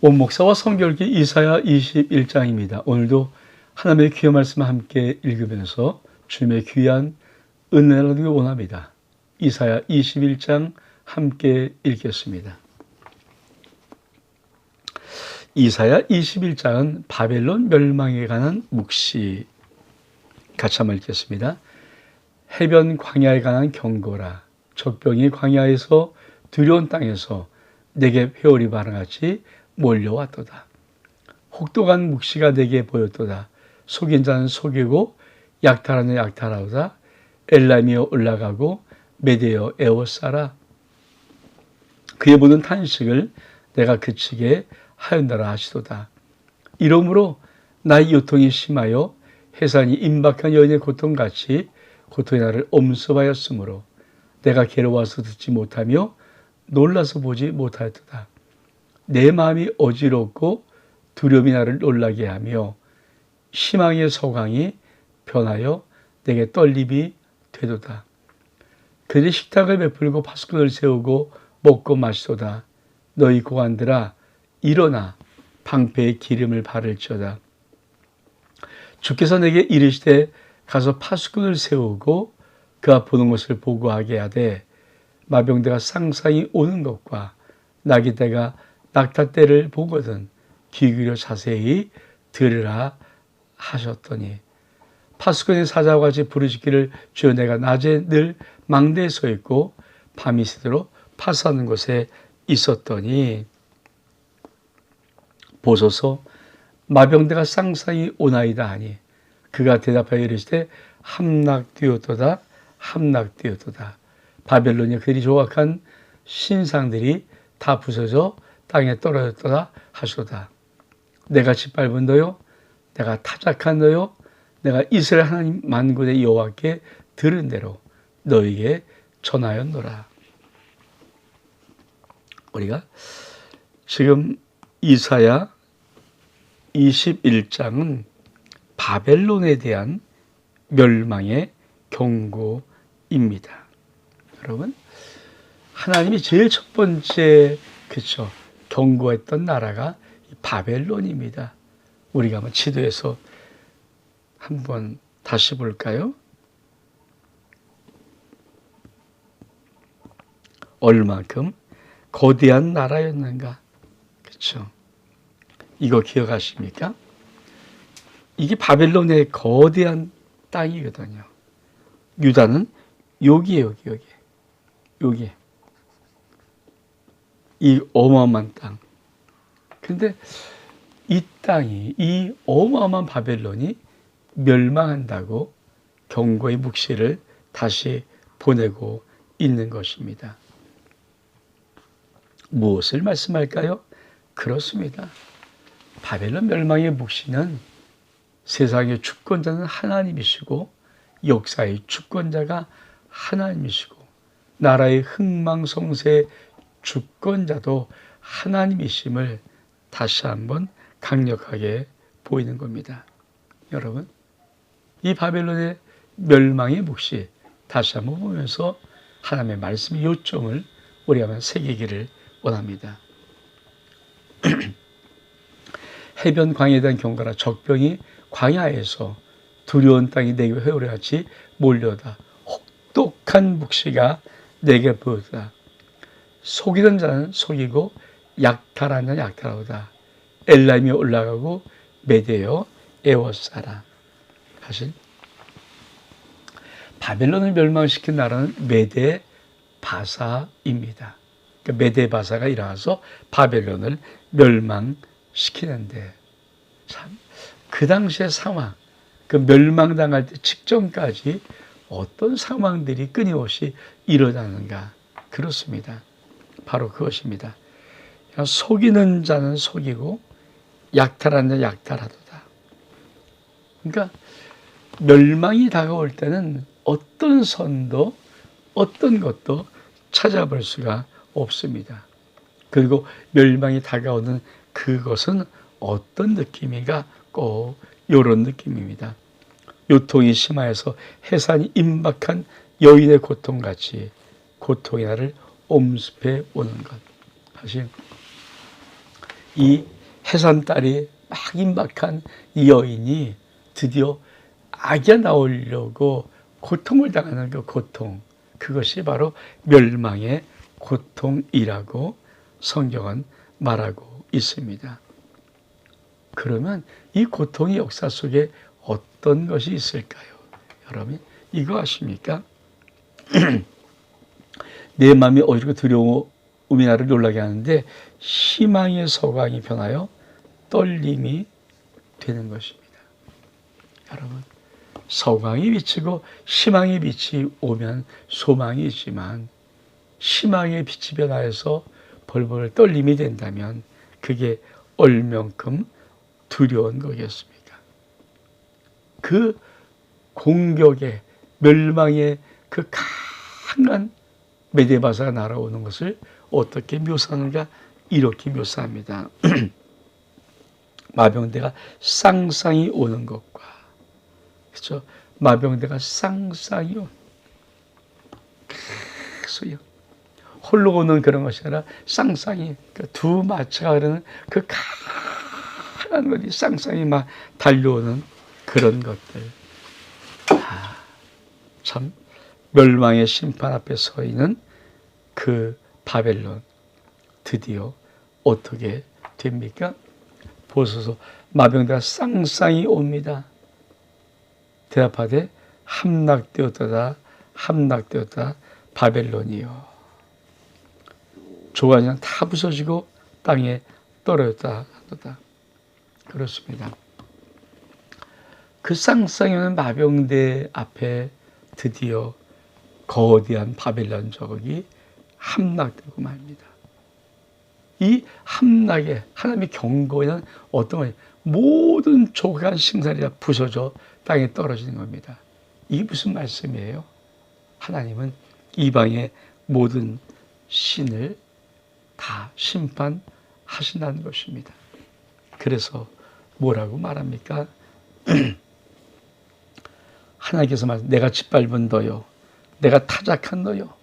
원목사와 성결기 이사야 21장입니다. 오늘도 하나님의 귀한 말씀을 함께 읽으면서 주님의 귀한 은혜를 얻기 원합니다. 이사야 21장 함께 읽겠습니다. 이사야 21장은 바벨론 멸망에 관한 묵시, 같이 한번 읽겠습니다. 해변 광야에 관한 경고라. 적병이 광야에서 두려운 땅에서 내게 회오리 바람같이 몰려왔도다. 혹독한 묵시가 내게 보였도다. 속인 자는 속이고 약탈하는 약탈하도다. 엘람이여 올라가고 메대여 에워싸라. 그의 모든 탄식을 내가 그치게 하였노라 하시도다. 이러므로 나의 요통이 심하여 해산이 임박한 여인의 고통같이 고통이 나를 엄습하였으므로 내가 괴로워서 듣지 못하며 놀라서 보지 못하였도다. 내 마음이 어지럽고 두려움이 나를 놀라게 하며 희망의 소강이 변하여 내게 떨림이 되도다. 그들이 식탁을 베풀고 파수꾼을 세우고 먹고 마시도다. 너희 고관들아 일어나 방패에 기름을 바를지어다. 주께서 내게 이르시되 가서 파수꾼을 세우고 그가 보는 것을 보고하게 하되 마병대가 쌍쌍이 오는 것과 나귀떼가 낙타 때를 보거든 귀 기울여 자세히 들으라 하셨더니 파수꾼의 사자와 같이 부르짖기를 주여 내가 낮에 늘 망대에 서 있고 밤이 새도록 파수하는 곳에 있었더니 보소서 마병대가 쌍쌍이 오나이다 하니 그가 대답하여 이르시되 함락되었도다 함락되었도다. 바벨론의 그리 조각한 신상들이 다 부서져 땅에 떨어졌도다 하소다. 내가 짓밟은 너요 내가 타작한 너요 내가 이스라엘 하나님 만군의 여호와께 들은 대로 너에게 전하였노라. 우리가 지금 이사야 21장은 바벨론에 대한 멸망의 경고입니다. 여러분, 하나님이 제일 첫 번째 경고했던 나라가 바벨론입니다. 우리가 한번 지도에서 한번 다시 볼까요? 얼만큼 거대한 나라였는가? 그렇죠? 이거 기억하십니까? 이게 바벨론의 거대한 땅이거든요. 유다는 여기에 이 어마어마한 땅. 근데 이 땅이 이 어마어마한 바벨론이 멸망한다고 경고의 묵시를 다시 보내고 있는 것입니다. 무엇을 말씀할까요? 그렇습니다. 바벨론 멸망의 묵시는 세상의 주권자는 하나님이시고 역사의 주권자가 하나님이시고 나라의 흥망성쇠의 주권자도 하나님이심을 다시 한번 강력하게 보이는 겁니다. 여러분, 이 바벨론의 멸망의 묵시 다시 한번 보면서 하나님의 말씀의 요점을 우리가 한번 새기기를 원합니다. 해변 광야에 대한 경고라. 적병이 광야에서 두려운 땅이 내게 회오리같이 몰려오다. 혹독한 묵시가 내게 보였다. 속이던 자는 속이고 약탈하는 자는 약탈하도다. 엘람이 올라가고 메대여 에워싸라. 사실 바벨론을 멸망시킨 나라는 메대 바사입니다. 그러니까 메대 바사가 일어나서 바벨론을 멸망시키는데 참 그 당시의 상황, 그 멸망당할 때 직전까지 어떤 상황들이 끊임없이 일어나는가? 그렇습니다. 바로 그것입니다. 속이는 자는 속이고 약탈하는 자는 약탈하도다. 그러니까 멸망이 다가올 때는 어떤 선도 어떤 것도 찾아볼 수가 없습니다. 그리고 멸망이 다가오는 그것은 어떤 느낌인가? 꼭 이런 느낌입니다. 요통이 심하여서 해산이 임박한 여인의 고통같이 고통이 나를 엄습해 오는 것. 사실 이 해산딸이 막 임박한 이 여인이 드디어 아기가 나오려고 고통을 당하는 그 고통, 그것이 바로 멸망의 고통이라고 성경은 말하고 있습니다. 그러면 이 고통의 역사 속에 어떤 것이 있을까요? 여러분 이거 아십니까? 내 마음이 어지럽고 두려움이 나를 놀라게 하는데 희망의 서광이 변하여 떨림이 되는 것입니다. 여러분 서광이 비치고 희망의 빛이 오면 소망이 있지만 희망의 빛이 변하여서 벌벌 떨림이 된다면 그게 얼만큼 두려운 거겠습니까? 그 공격의 멸망의 그 강한 메데바사가 날아오는 것을 어떻게 묘사하는가? 이렇게 묘사합니다. 마병대가 쌍쌍이 오는 것과, 그렇죠? 마병대가 쌍쌍이 오는 소요. 홀로 오는 그런 것이 아니라 쌍쌍이, 그 두 마차가 흐르는 그 강한 것이 쌍쌍이 막 달려오는 그런 것들. 참 멸망의 심판 앞에 서 있는 그 바벨론 드디어 어떻게 됩니까? 보소서 마병대가 쌍쌍이 옵니다. 대답하되 함락되었다 함락되었다 바벨론이요. 조각이 다 부서지고 땅에 떨어졌다 하다. 그렇습니다. 그 쌍쌍이 오는 마병대 앞에 드디어 거대한 바벨론 저국이 함락되고 말입니다. 이 함락에 하나님의 경고에는 어떤 거예요? 모든 조각한 신살이 다 부서져 땅에 떨어지는 겁니다. 이게 무슨 말씀이에요? 하나님은 이방의 모든 신을 다 심판하신다는 것입니다. 그래서 뭐라고 말합니까? 하나님께서 말씀, 내가 짓밟은 너요, 내가 타작한 너요,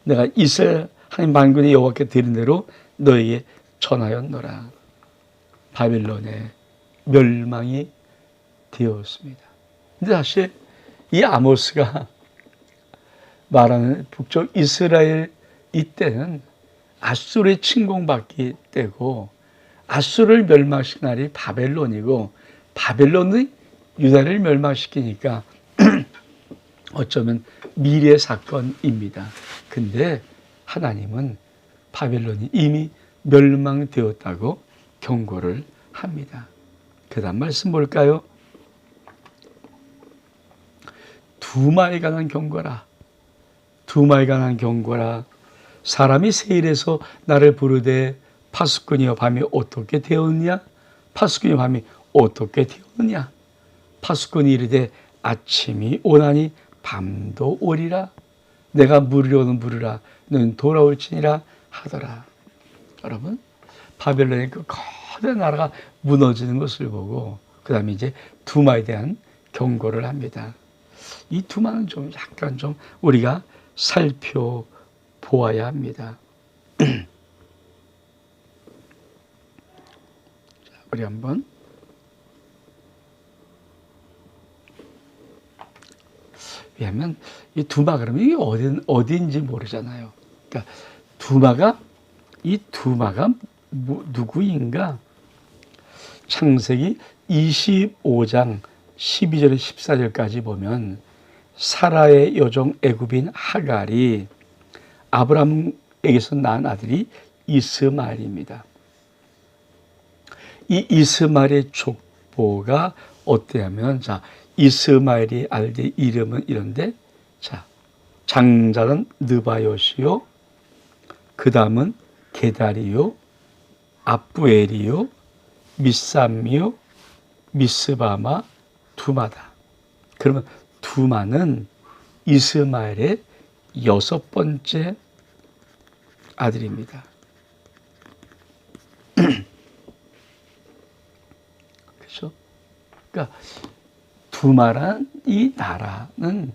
내가 이스라엘 하나님 만군의 여호와께 드린 대로 너에게 전하였노라. 바벨론의 멸망이 되었습니다. 근데 사실 이 아모스가 말하는 북쪽 이스라엘 이때는 아수르의 침공받기 때고 아수르를 멸망시킨 날이 바벨론이고 바벨론이 유다를 멸망시키니까 어쩌면 미래 사건입니다. 근데 하나님은 바벨론이 이미 멸망되었다고 경고를 합니다. 그 다음 말씀 볼까요? 두마에 관한 경고라. 두마에 관한 경고라. 사람이 세일에서 나를 부르되 파수꾼이여 밤이 어떻게 되었느냐? 파수꾼이여 밤이 어떻게 되었느냐? 파수꾼이 이르되 아침이 오나니 밤도 오리라. 내가 물으려는 물으라. 너는 돌아올지니라 하더라. 여러분, 바벨론의 그 거대한 나라가 무너지는 것을 보고 그 다음에 이제 두마에 대한 경고를 합니다. 이 두마는 좀 약간 좀 우리가 살펴보아야 합니다. 자, 우리 한번 왜냐하면 이 두마 그러면 이게 어디인지 모르잖아요. 그러니까 이 두마가 누구인가? 창세기 25장 12절에 14절까지 보면 사라의 여종 애굽인 하갈이 아브라함에게서 낳은 아들이 이스마엘입니다. 이 이스마엘의 족보가 어때하면 자 이스마엘이 알의 이름은 이런데 자 장자는 느바요시요 그 다음은 게다리요 압부엘이요 미삼미요 미스바마 두마다. 그러면 두마는 이스마엘의 6번째 아들입니다. 그렇죠? 그러니까 두마란 이 나라는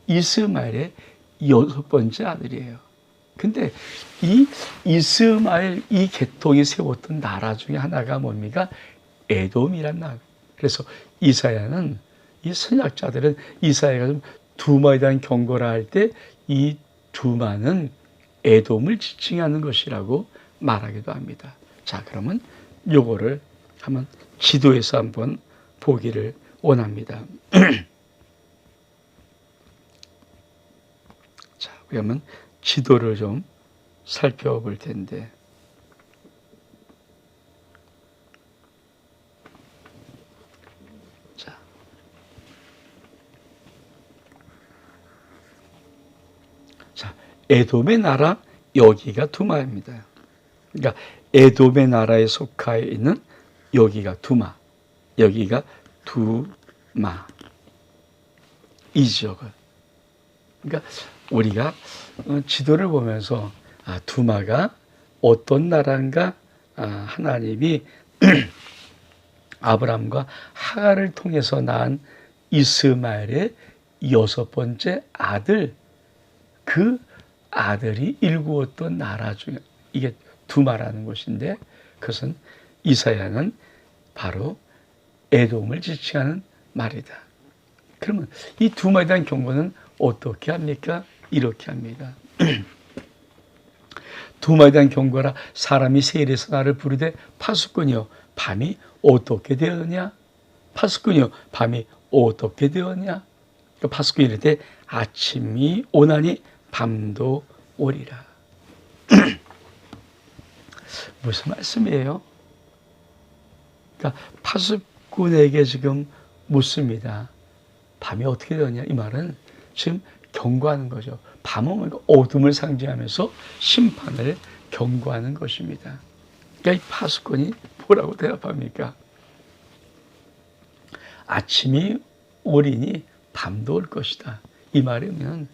이스마엘의 6번째 아들이에요. 근데 이 이스마엘 이 계통이 세웠던 나라 중에 하나가 뭡니까? 에돔이란 나라. 그래서 이사야는 이 선약자들은 이사야가 좀 두마에 대한 경고를 할 때 이 두마는 에돔을 지칭하는 것이라고 말하기도 합니다. 자, 그러면 요거를 한번 지도에서 한번 보기를 원합니다. 자, 그러면 지도를 좀 살펴볼 텐데, 자, 에돔의 나라 여기가 두마입니다. 그러니까 에돔의 나라에 속하여 있는 여기가 두마, 여기가 두마 이 지역을. 그러니까 우리가 지도를 보면서 두마가 어떤 나라인가, 하나님이 아브람과 하갈을 통해서 낳은 이스마엘의 6번째 아들, 그 아들이 일구었던 나라 중에 이게 두마라는 것인데, 그것은 이사야는 바로 에돔을 지칭하는 말이다. 그러면 이 두마에 대한 경고는 어떻게 합니까? 이렇게 합니다. 두마에 대한 경고라. 사람이 세일에서 나를 부르되 파수꾼이여 밤이 어떻게 되었냐? 파수꾼이여 밤이 어떻게 되었냐? 파수꾼이 이르되 아침이 오나니 밤도 오리라. 무슨 말씀이에요? 그러니까 파수꾼에게 지금 묻습니다. 밤이 어떻게 되었냐? 이 말은 지금 경고하는 거죠. 밤은 어둠을 상징하면서 심판을 경고하는 것입니다. 그러니까 이 파수꾼이 뭐라고 대답합니까? 아침이 오리니 밤도 올 것이다. 이 말이면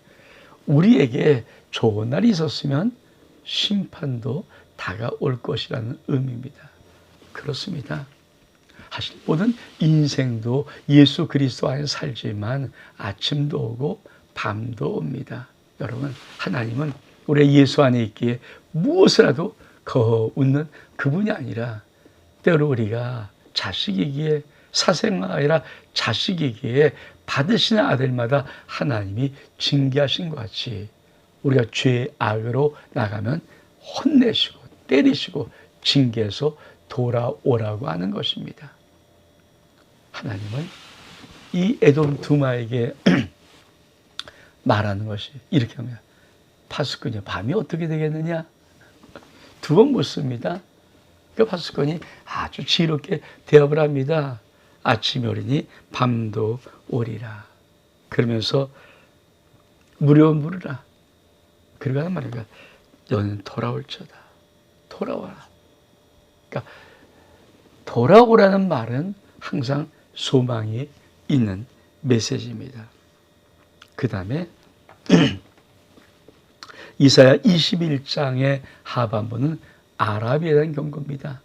우리에게 좋은 날이 있었으면 심판도 다가올 것이라는 의미입니다. 그렇습니다. 사실 모든 인생도 예수 그리스도 안에 살지만 아침도 오고 밤도 옵니다. 여러분, 하나님은 우리 예수 안에 있기에 무엇이라도 웃는 그분이 아니라, 때로 우리가 자식이기에, 사생아가 아니라 자식이기에 받으시는 아들마다 하나님이 징계하신 것 같이 우리가 죄의 악으로 나가면 혼내시고 때리시고 징계해서 돌아오라고 하는 것입니다. 하나님은 이 에돔 두마에게 말하는 것이 이렇게 합니다. 파수꾼이 밤이 어떻게 되겠느냐? 두 번 묻습니다. 그 파수꾼이 아주 지혜롭게 대답을 합니다. 아침이 오리니 밤도 오리라. 그러면서 물으라. 그리고 하는 말이니까 너는 돌아올지어다. 돌아와라. 그러니까 돌아오라는 말은 항상 소망이 있는 메시지입니다. 그 다음에 이사야 21장의 하반부는 아라비에 대한 경고입니다.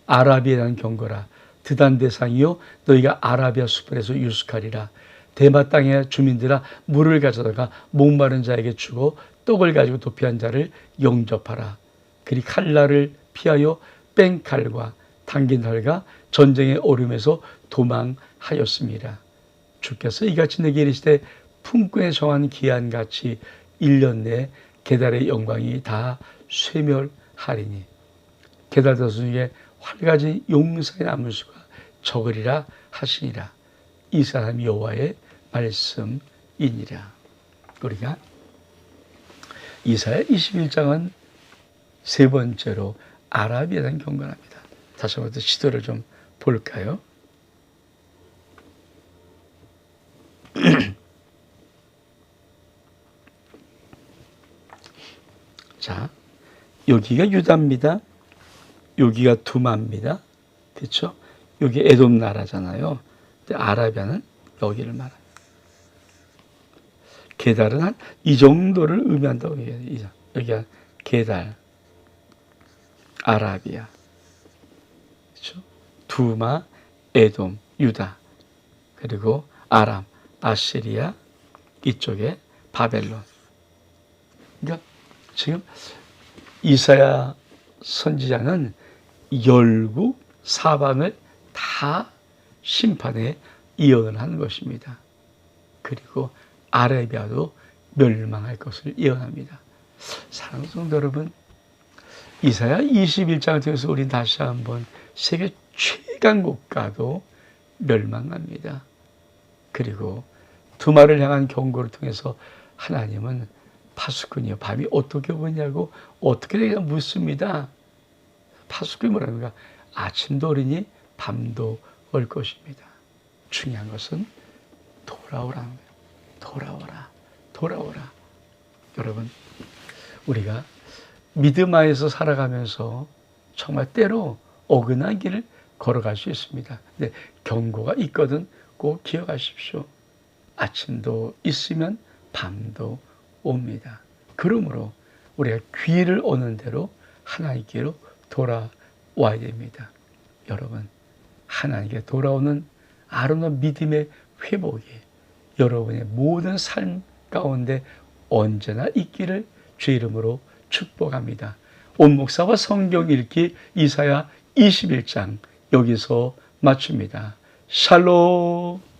아라비에 대한 경고라. 드단 대상이요 너희가 아라비아 수풀에서 유숙하리라. 대마 땅의 주민들아 물을 가져다가 목마른 자에게 주고 떡을 가지고 도피한 자를 영접하라. 그리 칼날을 피하여 뺑칼과 당긴 활과 전쟁의 얼음에서 도망하였습니다. 주께서 이같이 내게 이르시되 품꾼에 정한 기한같이 1년 내에 게달의 영광이 다 쇠멸하리니 게달 더수 중에 활가진 용사의 나무수가 적으리라 하시니라. 이 사람이 여호와의 말씀이니라. 우리가 이사야 21장은 세 번째로 아라비에 대한 경고를 합니다. 다시 한번 지도를 좀 볼까요? 자, 여기가 유다입니다. 여기가 두마입니다. 그렇죠? 여기 에돔 나라잖아요. 근데 아라비아는 여기를 말합니다. 게달은 한 이 정도를 의미한다고 얘기해요. 여기가 게달, 아라비아, 그렇죠? 두마, 에돔, 유다, 그리고 아람, 아시리아, 이쪽에 바벨론. 그러니까 지금 이사야 선지자는 열국 사방을 다 심판에 예언을 하는 것입니다. 그리고 아라비아도 멸망할 것을 예언합니다. 사랑하는 성도 여러분, 이사야 21장을 통해서 우리는 다시 한번 세계 최강 국가도 멸망합니다. 그리고 두말을 향한 경고를 통해서 하나님은 파수꾼이요, 밤이 어떻게 오냐고 어떻게 되냐 묻습니다. 파수꾼이 뭐랍니까? 아침도 오리니 밤도 올 것입니다. 중요한 것은 돌아오라는 거예요. 돌아오라, 돌아오라. 여러분, 우리가 믿음 안에서 살아가면서 정말 때로 어긋난 길을 걸어갈 수 있습니다. 근데 경고가 있거든 꼭 기억하십시오. 아침도 있으면 밤도 옵니다. 그러므로 우리가 귀를 오는 대로 하나님께로 돌아와야 됩니다. 여러분, 하나님께 돌아오는 아름다운 믿음의 회복이 여러분의 모든 삶 가운데 언제나 있기를 주 이름으로 축복합니다. 온 목사와 성경 읽기 이사야 21장 여기서 마칩니다. 샬롬.